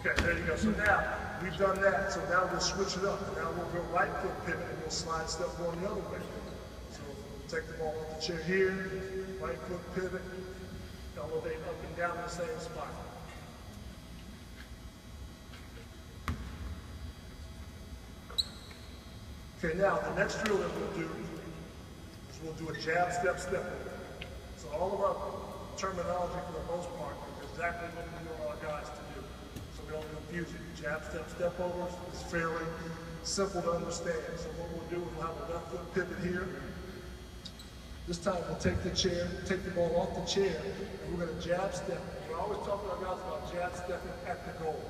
Okay, there you go. So now, we've done that. So now we'll switch it up. And now we'll go right foot pivot and we'll slide step going the other way. So take the ball off the chair here, right foot pivot, elevate up and down in the same spot. Okay, now the next drill that we'll do is we'll do a jab, step, step. So all of our terminology for the most part is exactly what we want our guys to do. So we don't confuse it. Jab, step, step over is fairly simple to understand. So what we'll do is we'll have a left foot pivot here. This time we'll take the chair, take the ball off the chair, and we're going to jab step. We're always talking to our guys about jab stepping at the goal.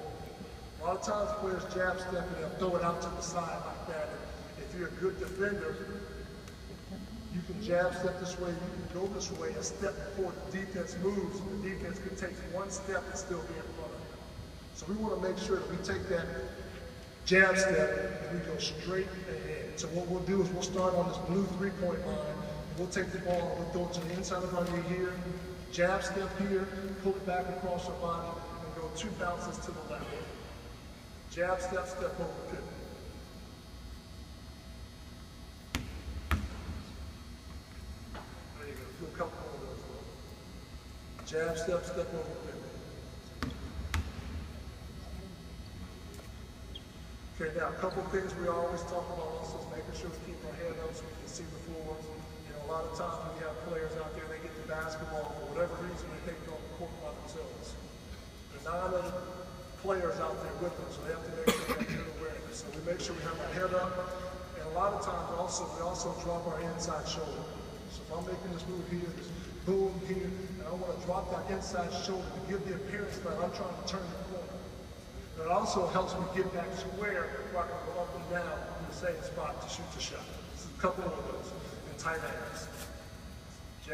A lot of times players jab step and they'll throw it out to the side like that. And if you're a good defender, you can jab step this way, you can go this way, a step before the defense moves, and the defense can take one step and still be in front of you. So we want to make sure that we take that jab step and we go straight ahead. So what we'll do is we'll start on this blue three-point line. We'll take the ball, we'll throw it to the inside of our knee here, jab step here, pull it back across our body, and go 2 bounces to the left. Jab step, step over pivot. There you go, do a couple more of those. Jab step, step over pivot. Okay, now a couple things we always talk about also is making sure we keep our head up so we can see the floor. A lot of times when you have players out there, they get the basketball for whatever reason they think they're on the court by themselves. There's 9 other players out there with them, so they have to make sure they have good awareness. So we make sure we have our head up, and a lot of times also we also drop our inside shoulder. So if I'm making this move here, this boom here, and I want to drop that inside shoulder to give the appearance that I'm trying to turn the corner. But it also helps me get back square where I can go up and down in the same spot to shoot the shot. This is a couple of those. Tight hands.